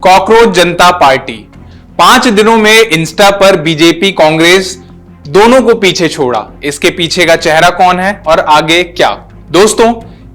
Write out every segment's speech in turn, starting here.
Cockroach जनता party 5 दिनों में Insta पर बीजेपी कांग्रेस दोनों को पीछे छोड़ा। इसके पीछे का चेहरा कौन है और आगे क्या? दोस्तों,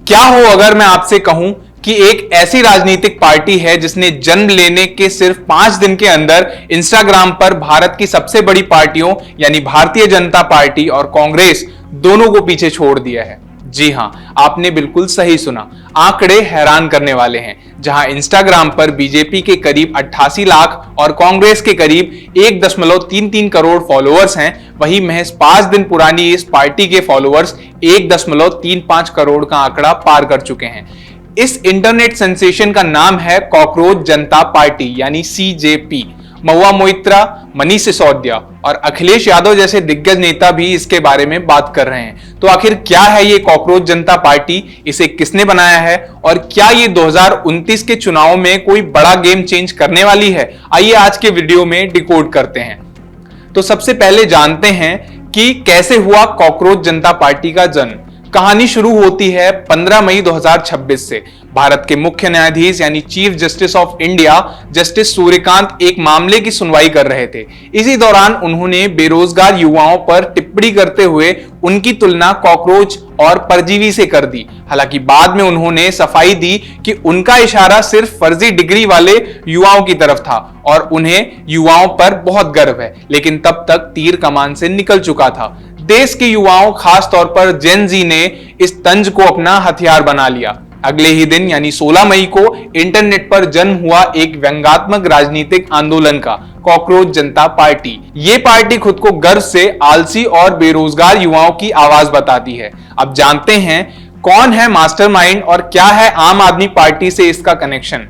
क्या हो अगर मैं आपसे कहूं कि एक ऐसी राजनीतिक पार्टी है जिसने जन्म लेने के सिर्फ 5 दिन के अंदर इंस्टाग्राम पर भारत की सबसे बड़ी पार्टियों यानी भारतीय जनता पार्टी और कांग्रेस दोनों को पीछे छोड़ दिया है। जी हां, आपने बिल्कुल सही सुना। आंकड़े हैरान करने वाले हैं। जहां इंस्टाग्राम पर बीजेपी के करीब 88 लाख और कांग्रेस के करीब 1.33 करोड़ फॉलोअर्स हैं, वहीं महज 5 दिन पुरानी इस पार्टी के फॉलोअर्स 1.35 करोड़ का आंकड़ा पार कर चुके हैं। इस इंटरनेट सेंसेशन का नाम है कॉकरोच जनता पार्टी यानी सीजेपी। महुआ मोइत्रा, मनीष सिसोदिया और अखिलेश यादव जैसे दिग्गज नेता भी इसके बारे में बात कर रहे हैं। तो आखिर क्या है ये कॉकरोच जनता पार्टी, इसे किसने बनाया है और क्या ये 2029 के चुनाव में कोई बड़ा गेम चेंज करने वाली है? आइए आज के वीडियो में डिकोड करते हैं। तो सबसे पहले जानते हैं कि कैसे हुआ कॉकरोच जनता पार्टी का जन्म। कहानी शुरू होती है 15 मई 2026 से। भारत के मुख्य न्यायाधीश यानी chief justice of India justice Suryakant एक मामले की सुनवाई कर रहे थे। इसी दौरान उन्होंने बेरोजगार युवाओं पर टिप्पणी करते हुए उनकी तुलना कॉकरोच और परजीवी से कर दी। हालांकि बाद में उन्होंने सफाई दी कि उनका इशारा सिर्फ फर्जी डिग्री वाले युवाओं की तरफ था और उन्हें युवाओं पर बहुत गर्व है, लेकिन तब तक तीर कमान से निकल चुका था। देश के युवाओं, खास तौर पर जेन जी ने इस तंज को अपना हथियार बना लिया। अगले ही दिन यानी 16 मई को इंटरनेट पर जन्म हुआ एक व्यंग्यात्मक राजनीतिक आंदोलन का, कॉकरोच जनता पार्टी। ये पार्टी खुद को गर्व से आलसी और बेरोजगार युवाओं की आवाज बताती है। अब जानते हैं कौन है मास्टरमाइंड और क्या है आम आदमी पार्टी से इसका कनेक्शन।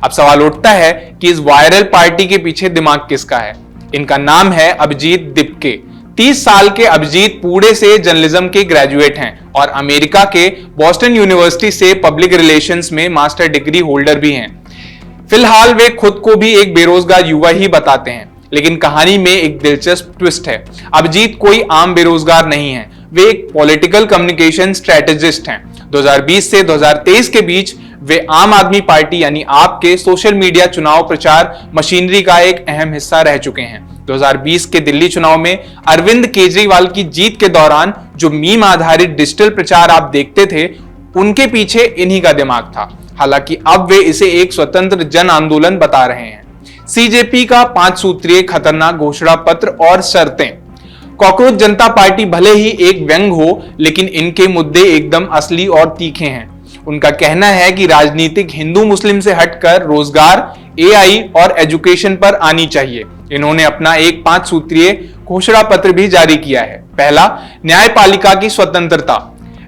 अब सवाल उठता है कि इस वायरल पार्टी के पीछे दिमाग किसका है। इनका नाम है अभिजीत दिपके। 30 साल के अभिजीत पुणे से जर्नलिज्म के ग्रेजुएट हैं और अमेरिका के बॉस्टन यूनिवर्सिटी से पब्लिक रिलेशंस में मास्टर डिग्री होल्डर भी हैं। फिलहाल वे खुद को भी एक बेरोजगार युवा ही बताते हैं, लेकिन कहानी में एक दिलचस्प ट्विस्ट है। अभिजीत कोई आम बेरोजगार नहीं है, वे एक पॉलिटिकल कम्युनिकेशन स्ट्रेटेजिस्ट हैं। 2020 से 2023 के बीच वे आम आदमी पार्टी यानी आप के सोशल मीडिया चुनाव प्रचार मशीनरी का एक अहम हिस्सा रह चुके हैं। 2020 के दिल्ली चुनाव में अरविंद केजरीवाल की जीत के दौरान जो मीम आधारित डिजिटल प्रचार आप देखते थे, उनके पीछे इन्हीं का दिमाग था। हालांकि अब वे इसे एक स्वतंत्र जन आंदोलन बता रहे हैं। सीजेपी का 5 सूत्रीय खतरनाक घोषणा पत्र और शर्तें। कॉकरोच जनता पार्टी भले ही एक व्यंग हो, लेकिन इनके मुद्दे एकदम असली और तीखे हैं। उनका कहना है कि राजनीतिक हिंदू मुस्लिम से हटकर रोजगार, एआई और एजुकेशन पर आनी चाहिए। इन्होंने अपना एक 5 सूत्रीय घोषणा पत्र भी जारी किया है। पहला, न्यायपालिका की स्वतंत्रता।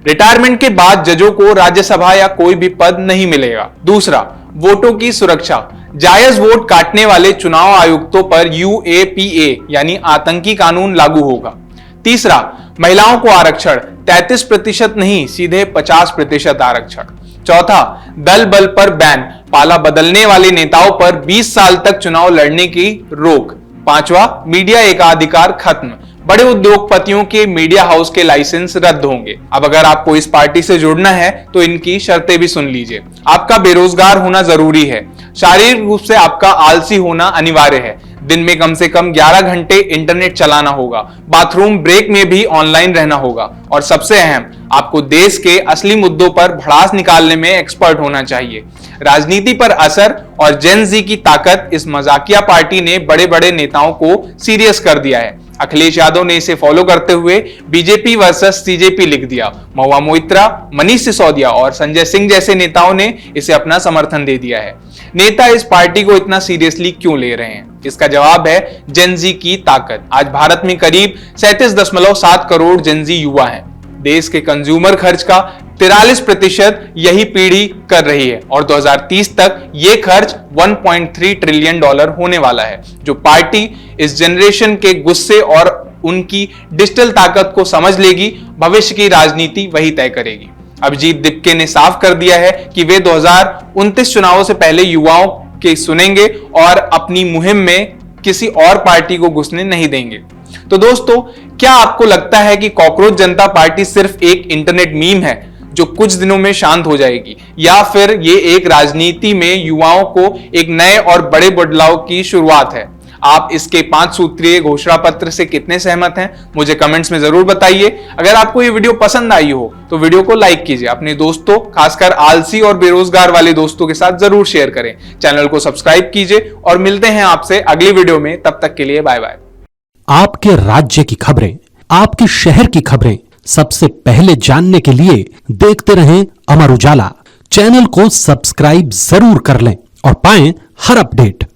रिटायरमेंट के बाद जजों को राज्यसभा या कोई भी पद नहीं मिलेगा। दूसरा, वोटों की सुरक्षा। जायज वोट काटने वाले चुनाव आयुक्तों पर यूएपीए यानी आतंकी कानून लागू होगा। तीसरा, महिलाओं को आरक्षण, 33% नहीं, सीधे 50% आरक्षण। चौथा, दल बल पर बैन, पाला बदलने वाले नेताओं पर 20 साल तक चुनाव लड़ने की रोक। पांचवा, मीडिया एकाधिकार खत्म, बड़े उद्योगपतियों के मीडिया हाउस के लाइसेंस रद्द होंगे। अब अगर आपको इस पार्टी से जुड़ना है तो इनकी शर्तें भी सुन लीजिए। आपका बेरोजगार होना जरूरी है, शारीरिक रूप से आपका आलसी होना अनिवार्य है, दिन में कम से कम 11 घंटे इंटरनेट चलाना होगा, बाथरूम ब्रेक में भी ऑनलाइन रहना होगा और सबसे अहम, आपको देश के असली मुद्दों पर भड़ास निकालने में एक्सपर्ट होना चाहिए। राजनीति पर असर और जेन जी की ताकत, इस मजाकिया पार्टी ने बड़े बड़े नेताओं को सीरियस कर दिया है। अखिलेश यादव ने इसे फॉलो करते हुए बीजेपी वर्सेस सीजेपी लिख दिया। महुआ मोइत्रा, मनीष सिसोदिया और संजय सिंह जैसे नेताओं ने इसे अपना समर्थन दे दिया है। नेता इस पार्टी को इतना सीरियसली क्यों ले रहे हैं? इसका जवाब है जेन जी की ताकत। आज भारत में करीब 37.7 करोड़ जेन जी युवा हैं। देश के कंज्यूमर खर्च का 43% यही पीढ़ी कर रही है और 2030 तक ये खर्च $1.3 ट्रिलियन होने वाला है। जो पार्टी इस जनरेशन के गुस्से और उनकी डिजिटल ताकत को समझ लेगी, भविष्य की राजनीति वही तय करेगी। अभिजीत दिपके ने साफ कर दिया है कि वे 2029 चुनावों से पहले युवाओं के सुनेंगे और अपनी मुहिम में किसी और पार्टी को घुसने नहीं देंगे। तो दोस्तों, क्या आपको लगता है कि कॉकरोच जनता पार्टी सिर्फ एक इंटरनेट मीम है जो कुछ दिनों में शांत हो जाएगी, या फिर ये एक राजनीति में युवाओं को एक नए और बड़े बदलाव की शुरुआत है? आप इसके 5 सूत्रीय घोषणा पत्र से कितने सहमत हैं, मुझे कमेंट्स में जरूर बताइए। अगर आपको ये वीडियो पसंद आई हो तो वीडियो को लाइक कीजिए, अपने दोस्तों खासकर आलसी और बेरोजगार वाले दोस्तों के साथ जरूर शेयर करें, चैनल को सब्सक्राइब कीजिए और मिलते हैं आपसे अगली वीडियो में। तब तक के लिए बाय बाय। आपके राज्य की खबरें, आपके शहर की खबरें सबसे पहले जानने के लिए देखते रहें अमर उजाला। चैनल को सब्सक्राइब जरूर कर लें और पाएं हर अपडेट।